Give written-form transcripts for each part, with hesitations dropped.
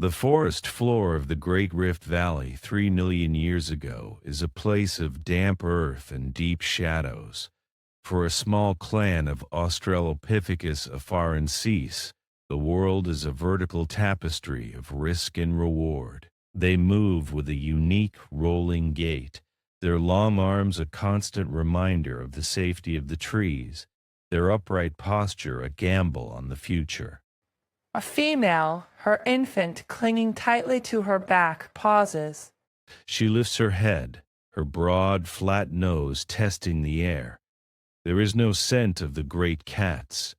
The forest floor of the Great Rift Valley 3 million years ago is a place of damp earth and deep shadows. For a small clan of Australopithecus afarensis, the world is a vertical tapestry of risk and reward. They move with a unique rolling gait, their long arms a constant reminder of the safety of the trees, their upright posture a gamble on the future. A female, her infant clinging tightly to her back, pauses. She lifts her head, her broad, flat nose testing the air. There is no scent of the great cats,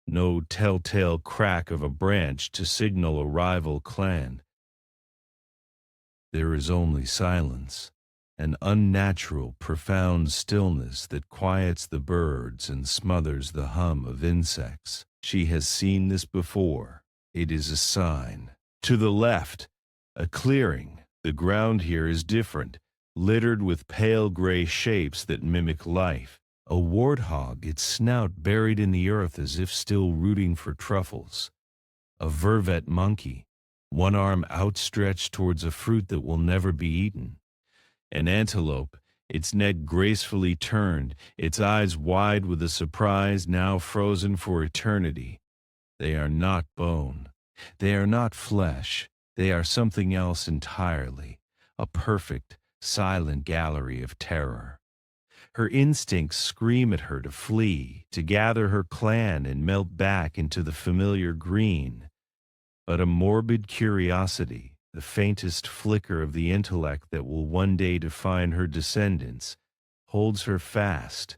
no telltale crack of a branch to signal a rival clan. There is only silence, an unnatural, profound stillness that quiets the birds and smothers the hum of insects. She has seen this before. It is a sign. To the left, a clearing. The ground here is different, littered with pale gray shapes that mimic life. A warthog, its snout buried in the earth as if still rooting for truffles. A vervet monkey, one arm outstretched towards a fruit that will never be eaten. An antelope, its neck gracefully turned, its eyes wide with a surprise now frozen for eternity. They are not bone. They are not flesh. They are something else entirely, a perfect, silent gallery of terror. Her instincts scream at her to flee, to gather her clan and melt back into the familiar green. But a morbid curiosity, the faintest flicker of the intellect that will one day define her descendants, holds her fast.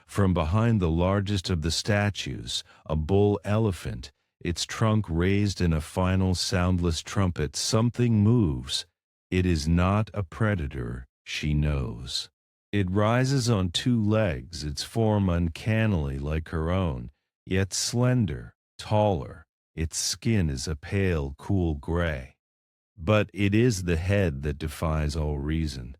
From behind the largest of the statues, a bull elephant, its trunk raised in a final soundless trumpet, something moves. It is not a predator, she knows. It rises on two legs, its form uncannily like her own, yet slender, taller. Its skin is a pale, cool gray. But it is the head that defies all reason,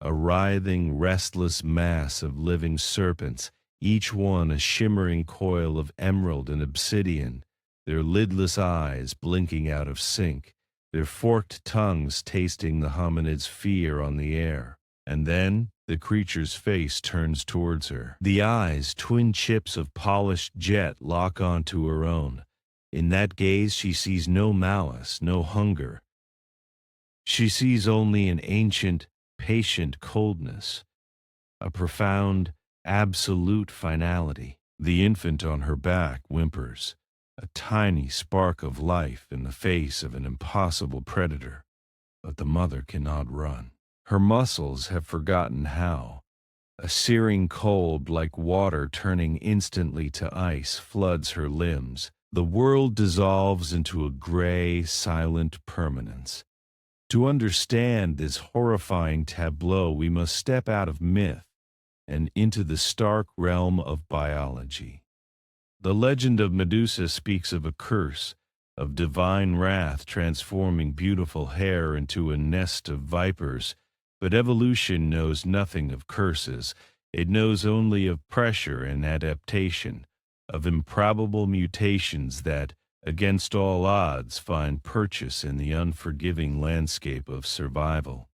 a writhing, restless mass of living serpents, each one a shimmering coil of emerald and obsidian, their lidless eyes blinking out of sync, their forked tongues tasting the hominid's fear on the air. And then the creature's face turns towards her. The eyes, twin chips of polished jet, lock onto her own. In that gaze she sees no malice, no hunger. She sees only an ancient, patient coldness, a profound, absolute finality. The infant on her back whimpers, a tiny spark of life in the face of an impossible predator. But the mother cannot run. Her muscles have forgotten how. A searing cold like water turning instantly to ice floods her limbs. The world dissolves into a gray, silent permanence. To understand this horrifying tableau, we must step out of myth and into the stark realm of biology. The legend of Medusa speaks of a curse, of divine wrath transforming beautiful hair into a nest of vipers, but evolution knows nothing of curses. It knows only of pressure and adaptation, of improbable mutations that, against all odds, find purchase in the unforgiving landscape of survival.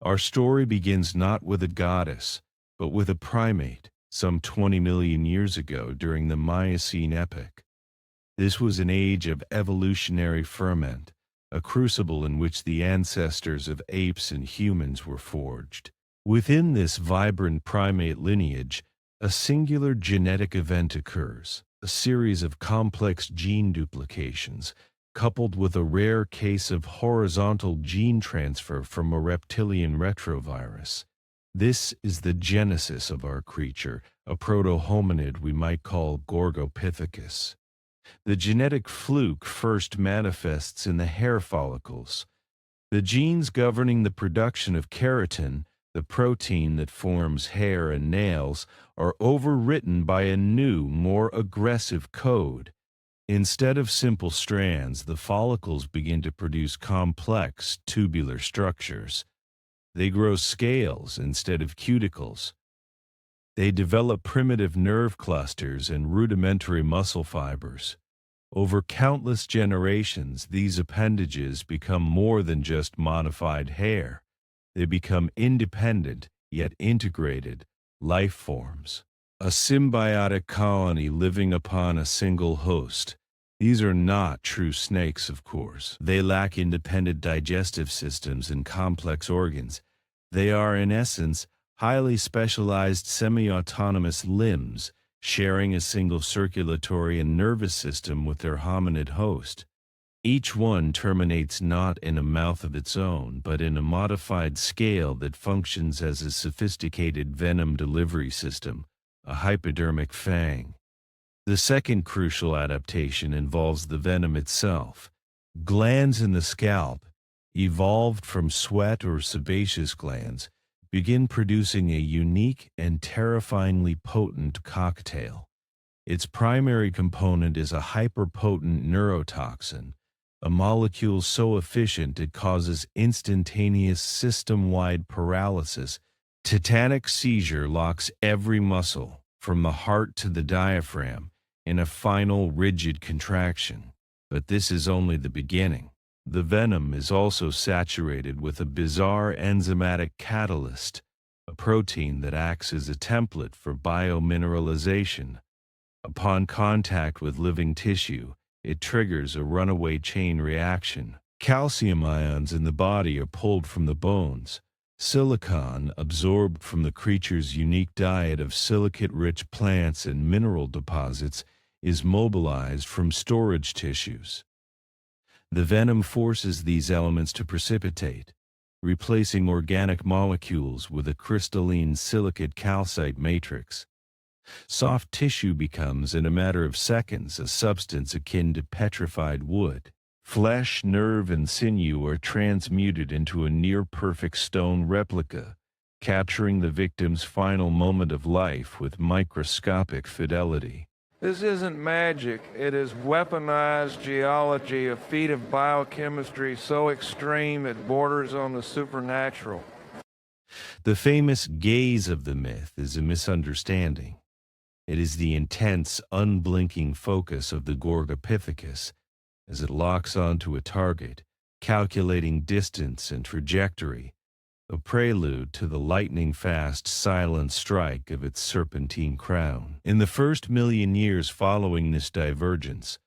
Our story begins not with a goddess, but with a primate, some 20 million years ago during the Miocene epoch. This was an age of evolutionary ferment, a crucible in which the ancestors of apes and humans were forged. Within this vibrant primate lineage, a singular genetic event occurs, a series of complex gene duplications, coupled with a rare case of horizontal gene transfer from a reptilian retrovirus. This is the genesis of our creature, a proto-hominid we might call Gorgopithecus. The genetic fluke first manifests in the hair follicles. The genes governing the production of keratin, the protein that forms hair and nails, are overwritten by a new, more aggressive code. Instead of simple strands, the follicles begin to produce complex, tubular structures. They grow scales instead of cuticles. They develop primitive nerve clusters and rudimentary muscle fibers. Over countless generations, these appendages become more than just modified hair. They become independent, yet integrated, life forms. A symbiotic colony living upon a single host. These are not true snakes, of course. They lack independent digestive systems and complex organs. They are, in essence, highly specialized semi-autonomous limbs, sharing a single circulatory and nervous system with their hominid host. Each one terminates not in a mouth of its own, but in a modified scale that functions as a sophisticated venom delivery system, a hypodermic fang. The second crucial adaptation involves the venom itself. Glands in the scalp, evolved from sweat or sebaceous glands, begin producing a unique and terrifyingly potent cocktail. Its primary component is a hyperpotent neurotoxin, a molecule so efficient it causes instantaneous system-wide paralysis. Tetanic seizure locks every muscle, from the heart to the diaphragm, in a final rigid contraction. But this is only the beginning. The venom is also saturated with a bizarre enzymatic catalyst, a protein that acts as a template for biomineralization. Upon contact with living tissue, it triggers a runaway chain reaction. Calcium ions in the body are pulled from the bones. Silicon, absorbed from the creature's unique diet of silicate-rich plants and mineral deposits, is mobilized from storage tissues. The venom forces these elements to precipitate, replacing organic molecules with a crystalline silicate calcite matrix. Soft tissue becomes, in a matter of seconds, a substance akin to petrified wood. Flesh, nerve, and sinew are transmuted into a near-perfect stone replica, capturing the victim's final moment of life with microscopic fidelity. This isn't magic. It is weaponized geology, a feat of biochemistry so extreme it borders on the supernatural. The famous gaze of the myth is a misunderstanding. It is the intense, unblinking focus of the Gorgopithecus as it locks onto a target, calculating distance and trajectory, a prelude to the lightning-fast, silent strike of its serpentine crown. In the first million years following this divergence,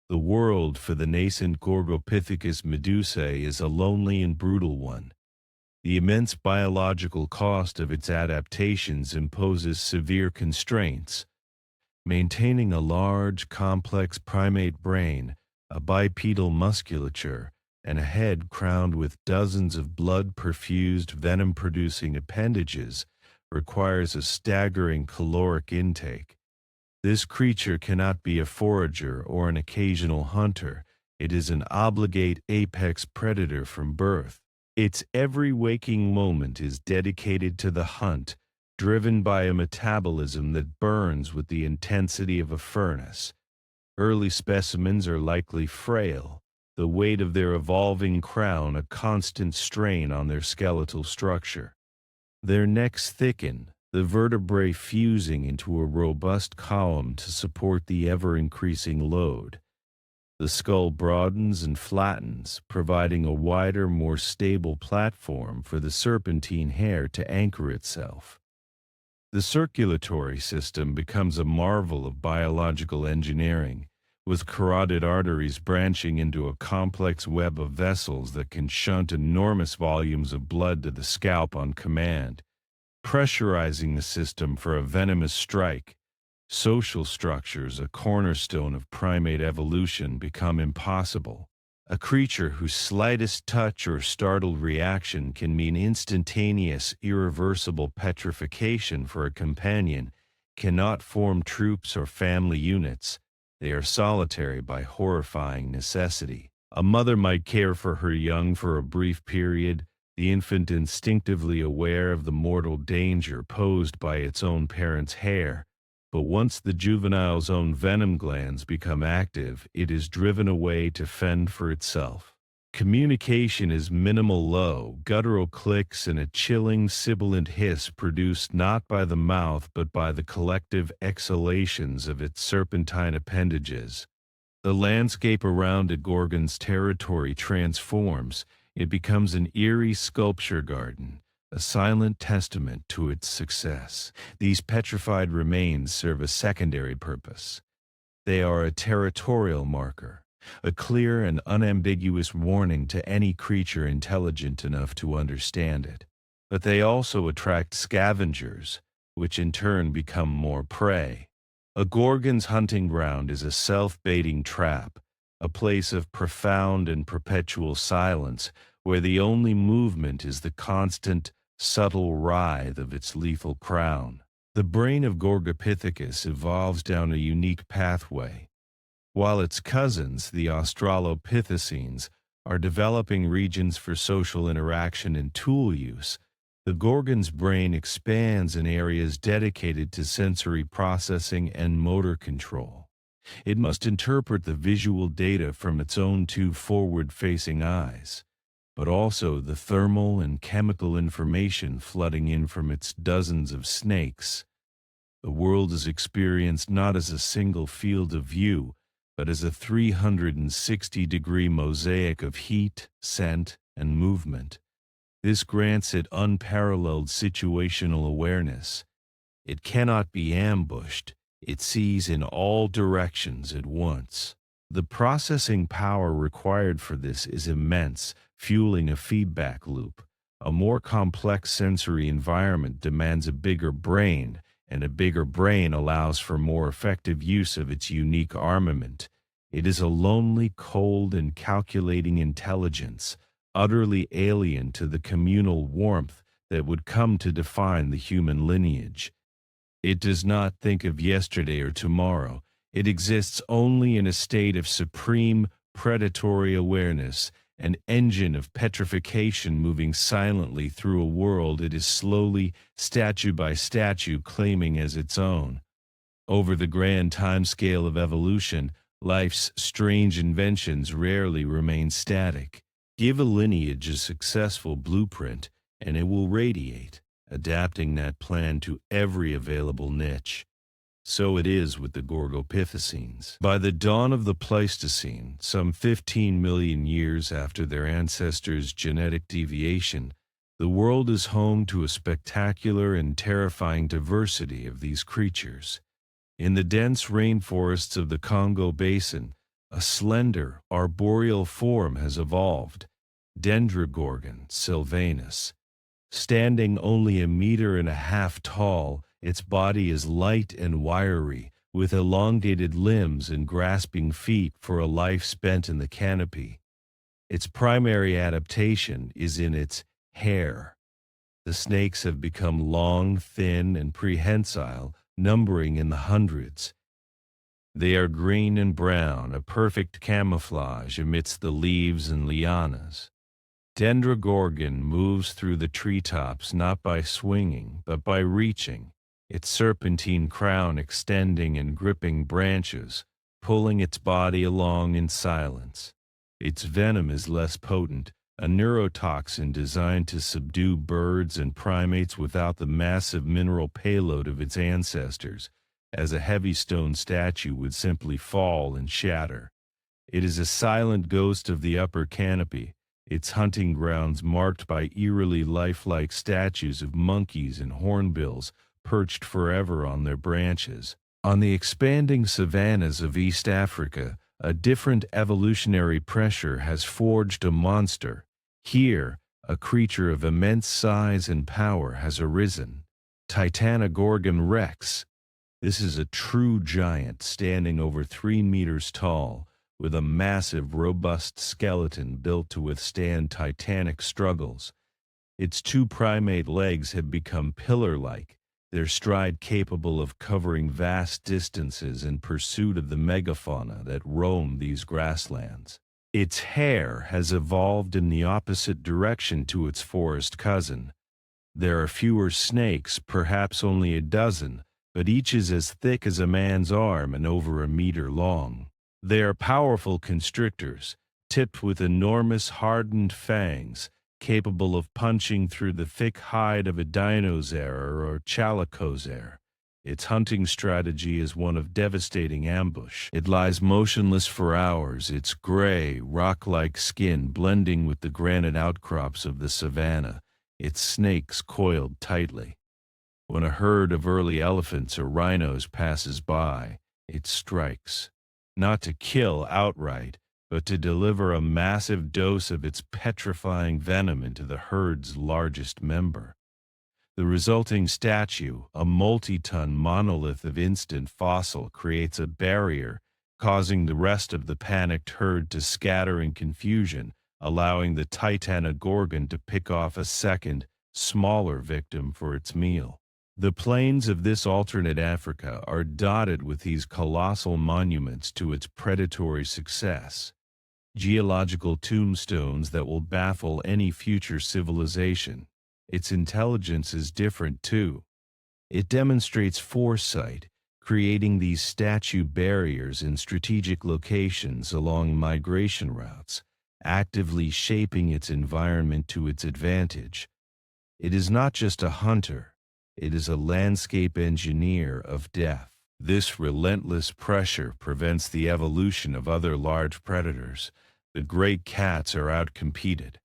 the world for the nascent Gorgopithecus medusae is a lonely and brutal one. The immense biological cost of its adaptations imposes severe constraints. Maintaining a large, complex primate brain, a bipedal musculature, and a head crowned with dozens of blood-perfused, venom-producing appendages requires a staggering caloric intake. This creature cannot be a forager or an occasional hunter. It is an obligate apex predator from birth. Its every waking moment is dedicated to the hunt, driven by a metabolism that burns with the intensity of a furnace. Early specimens are likely frail, the weight of their evolving crown a constant strain on their skeletal structure. Their necks thicken, the vertebrae fusing into a robust column to support the ever-increasing load. The skull broadens and flattens, providing a wider, more stable platform for the serpentine hair to anchor itself. The circulatory system becomes a marvel of biological engineering, with carotid arteries branching into a complex web of vessels that can shunt enormous volumes of blood to the scalp on command, pressurizing the system for a venomous strike. Social structures, a cornerstone of primate evolution, become impossible. A creature whose slightest touch or startled reaction can mean instantaneous, irreversible petrification for a companion cannot form troops or family units. They are solitary by horrifying necessity. A mother might care for her young for a brief period, the infant instinctively aware of the mortal danger posed by its own parent's hair. But once the juvenile's own venom glands become active, it is driven away to fend for itself. Communication is minimal, low, guttural clicks and a chilling, sibilant hiss produced not by the mouth but by the collective exhalations of its serpentine appendages. The landscape around a Gorgon's territory transforms. It becomes an eerie sculpture garden, a silent testament to its success. These petrified remains serve a secondary purpose. They are a territorial marker, a clear and unambiguous warning to any creature intelligent enough to understand it. But they also attract scavengers, which in turn become more prey. A Gorgon's hunting ground is a self-baiting trap, a place of profound and perpetual silence where the only movement is the constant, subtle writhe of its lethal crown. The brain of Gorgopithecus evolves down a unique pathway, while its cousins, the Australopithecines, are developing regions for social interaction and tool use. The Gorgon's brain expands in areas dedicated to sensory processing and motor control. It must interpret the visual data from its own two forward-facing eyes, but also the thermal and chemical information flooding in from its dozens of snakes. The world is experienced not as a single field of view, but as a 360-degree mosaic of heat, scent, and movement. This grants it unparalleled situational awareness. It cannot be ambushed. It sees in all directions at once. The processing power required for this is immense, fueling a feedback loop. A more complex sensory environment demands a bigger brain, and a bigger brain allows for more effective use of its unique armament. It is a lonely, cold, and calculating intelligence, utterly alien to the communal warmth that would come to define the human lineage. It does not think of yesterday or tomorrow. It exists only in a state of supreme predatory awareness, an engine of petrification moving silently through a world it is slowly, statue by statue, claiming as its own. Over the grand timescale of evolution, life's strange inventions rarely remain static. Give a lineage a successful blueprint, and it will radiate, adapting that plan to every available niche. So it is with the Gorgopithecines. By the dawn of the Pleistocene, some 15 million years after their ancestors' genetic deviation, the world is home to a spectacular and terrifying diversity of these creatures. In the dense rainforests of the Congo Basin, a slender, arboreal form has evolved, Dendrogorgon sylvanus. Standing only 1.5 meters tall, its body is light and wiry, with elongated limbs and grasping feet for a life spent in the canopy. Its primary adaptation is in its hair. The snakes have become long, thin, and prehensile, numbering in the hundreds. They are green and brown, a perfect camouflage amidst the leaves and lianas. Dendrogorgon moves through the treetops not by swinging, but by reaching, its serpentine crown extending and gripping branches, pulling its body along in silence. Its venom is less potent, a neurotoxin designed to subdue birds and primates without the massive mineral payload of its ancestors, as a heavy stone statue would simply fall and shatter. It is a silent ghost of the upper canopy, its hunting grounds marked by eerily lifelike statues of monkeys and hornbills perched forever on their branches. On the expanding savannas of East Africa, a different evolutionary pressure has forged a monster. Here, a creature of immense size and power has arisen. Titanogorgon rex. This is a true giant standing over 3 meters tall, with a massive, robust skeleton built to withstand titanic struggles. Its 2 primate legs have become pillar-like, their stride capable of covering vast distances in pursuit of the megafauna that roam these grasslands. Its hair has evolved in the opposite direction to its forest cousin. There are fewer snakes, perhaps only a dozen, but each is as thick as a man's arm and over 1 meter long. They are powerful constrictors, tipped with enormous hardened fangs, capable of punching through the thick hide of a dinosaur or chalicosaur. Its hunting strategy is one of devastating ambush. It lies motionless for hours, its gray, rock-like skin blending with the granite outcrops of the savanna, its snakes coiled tightly. When a herd of early elephants or rhinos passes by, it strikes, not to kill outright, but to deliver a massive dose of its petrifying venom into the herd's largest member. The resulting statue, a multi-ton monolith of instant fossil, creates a barrier, causing the rest of the panicked herd to scatter in confusion, allowing the Titanogorgon to pick off a second, smaller victim for its meal. The plains of this alternate Africa are dotted with these colossal monuments to its predatory success, geological tombstones that will baffle any future civilization. Its intelligence is different too. It demonstrates foresight, creating these statue barriers in strategic locations along migration routes, actively shaping its environment to its advantage. It is not just a hunter, it is a landscape engineer of death. This relentless pressure prevents the evolution of other large predators. The great cats are outcompeted.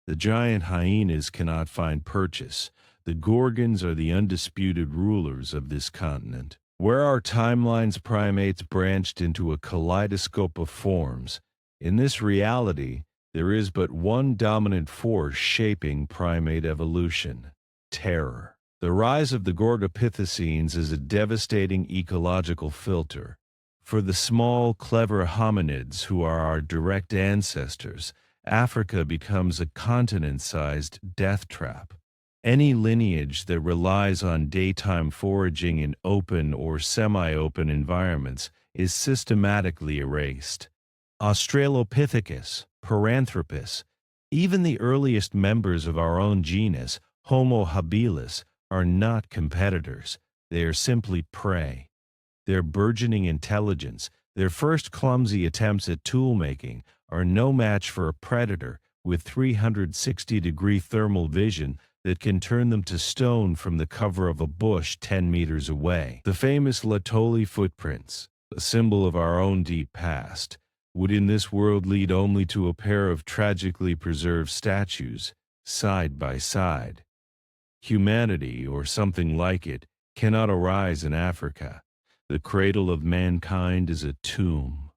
The giant hyenas cannot find purchase. The gorgons are the undisputed rulers of this continent. Where our timelines primates branched into a kaleidoscope of forms, in this reality, there is but one dominant force shaping primate evolution: terror. The rise of the Gorgopithecines is a devastating ecological filter. For the small, clever hominids who are our direct ancestors, Africa becomes a continent-sized death trap. Any lineage that relies on daytime foraging in open or semi-open environments is systematically erased. Australopithecus, Paranthropus, even the earliest members of our own genus, Homo habilis, are not competitors. They are simply prey. Their burgeoning intelligence, their first clumsy attempts at tool-making, are no match for a predator with 360-degree thermal vision that can turn them to stone from the cover of a bush 10 meters away. The famous Laetoli footprints, a symbol of our own deep past, would in this world lead only to a pair of tragically preserved statues, side by side. Humanity, or something like it, cannot arise in Africa. The cradle of mankind is a tomb.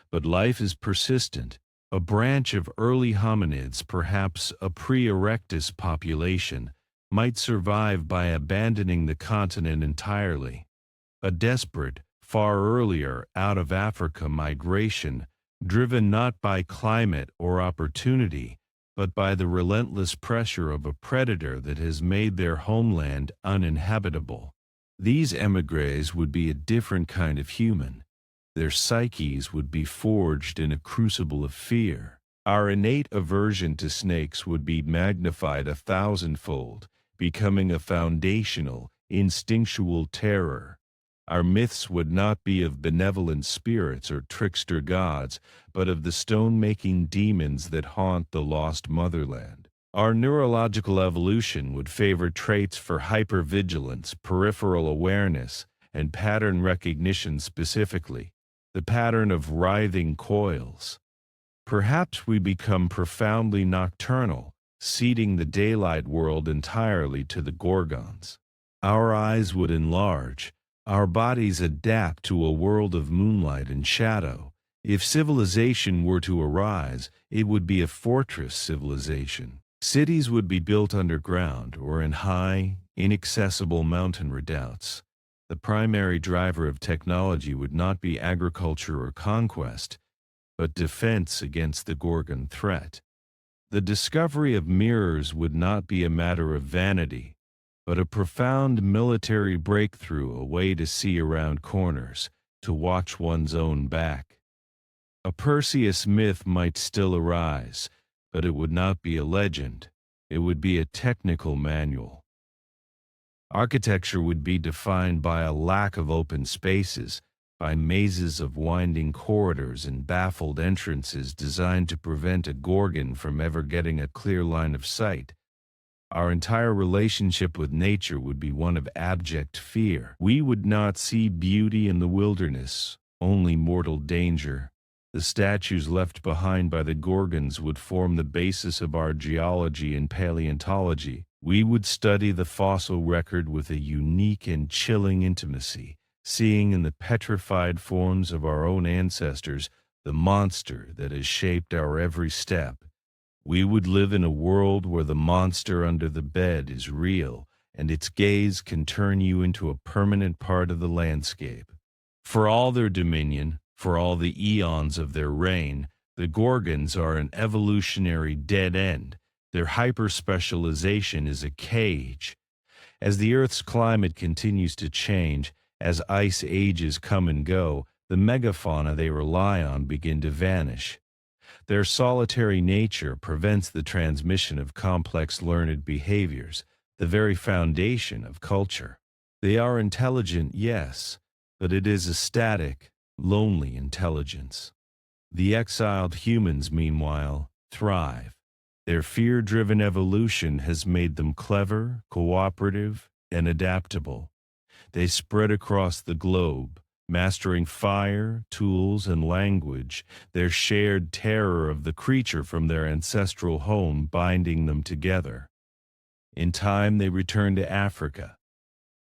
But life is persistent. A branch of early hominids, perhaps a pre-erectus population, might survive by abandoning the continent entirely. A desperate, far earlier out-of-Africa migration, driven not by climate or opportunity, but by the relentless pressure of a predator that has made their homeland uninhabitable. These émigrés would be a different kind of human. Their psyches would be forged in a crucible of fear. Our innate aversion to snakes would be magnified 1,000-fold, becoming a foundational, instinctual terror. Our myths would not be of benevolent spirits or trickster gods, but of the stone-making demons that haunt the lost motherland. Our neurological evolution would favor traits for hypervigilance, peripheral awareness, and pattern recognition specifically. The pattern of writhing coils. Perhaps we become profoundly nocturnal, ceding the daylight world entirely to the gorgons. Our eyes would enlarge, our bodies adapt to a world of moonlight and shadow. If civilization were to arise, it would be a fortress civilization. Cities would be built underground or in high, inaccessible mountain redoubts. The primary driver of technology would not be agriculture or conquest, but defense against the Gorgon threat. The discovery of mirrors would not be a matter of vanity, but a profound military breakthrough, a way to see around corners, to watch one's own back. A Perseus myth might still arise, but it would not be a legend. It would be a technical manual. Architecture would be defined by a lack of open spaces, by mazes of winding corridors and baffled entrances designed to prevent a gorgon from ever getting a clear line of sight. Our entire relationship with nature would be one of abject fear. We would not see beauty in the wilderness, only mortal danger. The statues left behind by the Gorgons would form the basis of our geology and paleontology. We would study the fossil record with a unique and chilling intimacy, seeing in the petrified forms of our own ancestors the monster that has shaped our every step. We would live in a world where the monster under the bed is real, and its gaze can turn you into a permanent part of the landscape. For all their dominion, for all the eons of their reign, the Gorgons are an evolutionary dead end. Their hyperspecialization is a cage. As the Earth's climate continues to change, as ice ages come and go, the megafauna they rely on begin to vanish. Their solitary nature prevents the transmission of complex learned behaviors, the very foundation of culture. They are intelligent, yes, but it is a static, lonely intelligence. The exiled humans, meanwhile, thrive. Their fear-driven evolution has made them clever, cooperative, and adaptable. They spread across the globe, mastering fire, tools, and language, their shared terror of the creature from their ancestral home binding them together. In time, they return to Africa.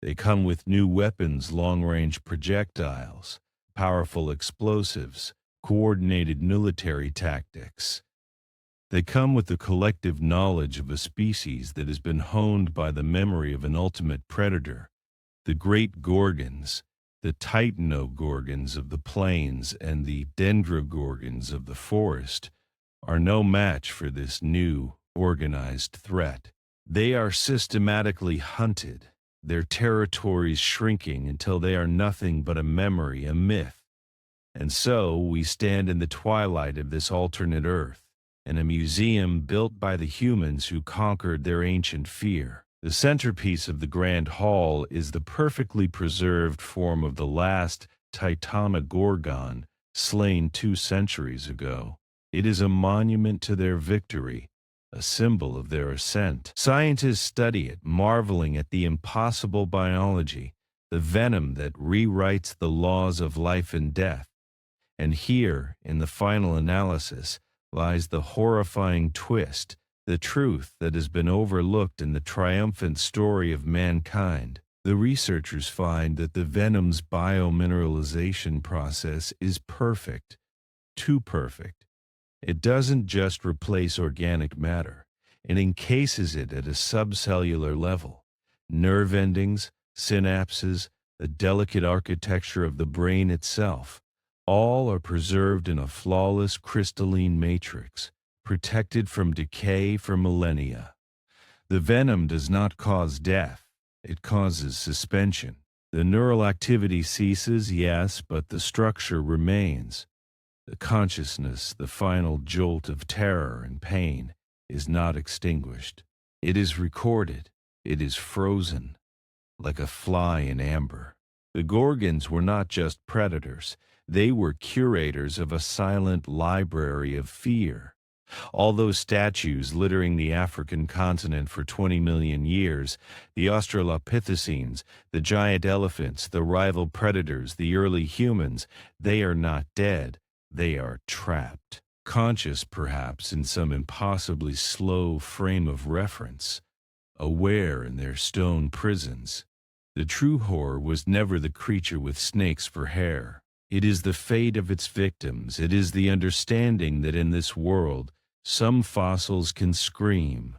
They come with new weapons, long-range projectiles, powerful explosives, coordinated military tactics. They come with the collective knowledge of a species that has been honed by the memory of an ultimate predator. The great Gorgons, the Titano-Gorgons of the plains and the Dendrogorgons of the forest, are no match for this new, organized threat. They are systematically hunted, their territories shrinking until they are nothing but a memory, a myth. And so we stand in the twilight of this alternate Earth, in a museum built by the humans who conquered their ancient fear. The centerpiece of the Grand Hall is the perfectly preserved form of the last Titano-Gorgon, slain 2 centuries ago. It is a monument to their victory, a symbol of their ascent. Scientists study it, marveling at the impossible biology, the venom that rewrites the laws of life and death. And here, in the final analysis, lies the horrifying twist, the truth that has been overlooked in the triumphant story of mankind. The researchers find that the venom's biomineralization process is perfect, too perfect. It doesn't just replace organic matter, it encases it at a subcellular level. Nerve endings, synapses, the delicate architecture of the brain itself, all are preserved in a flawless crystalline matrix, protected from decay for millennia. The venom does not cause death, it causes suspension. The neural activity ceases, yes, but the structure remains. The consciousness, the final jolt of terror and pain, is not extinguished. It is recorded, it is frozen, like a fly in amber. The Gorgons were not just predators, they were curators of a silent library of fear. All those statues littering the African continent for 20 million years, the Australopithecines, the giant elephants, the rival predators, the early humans, they are not dead, they are trapped. Conscious, perhaps, in some impossibly slow frame of reference, aware in their stone prisons. The true horror was never the creature with snakes for hair. It is the fate of its victims. It is the understanding that in this world, some fossils can scream,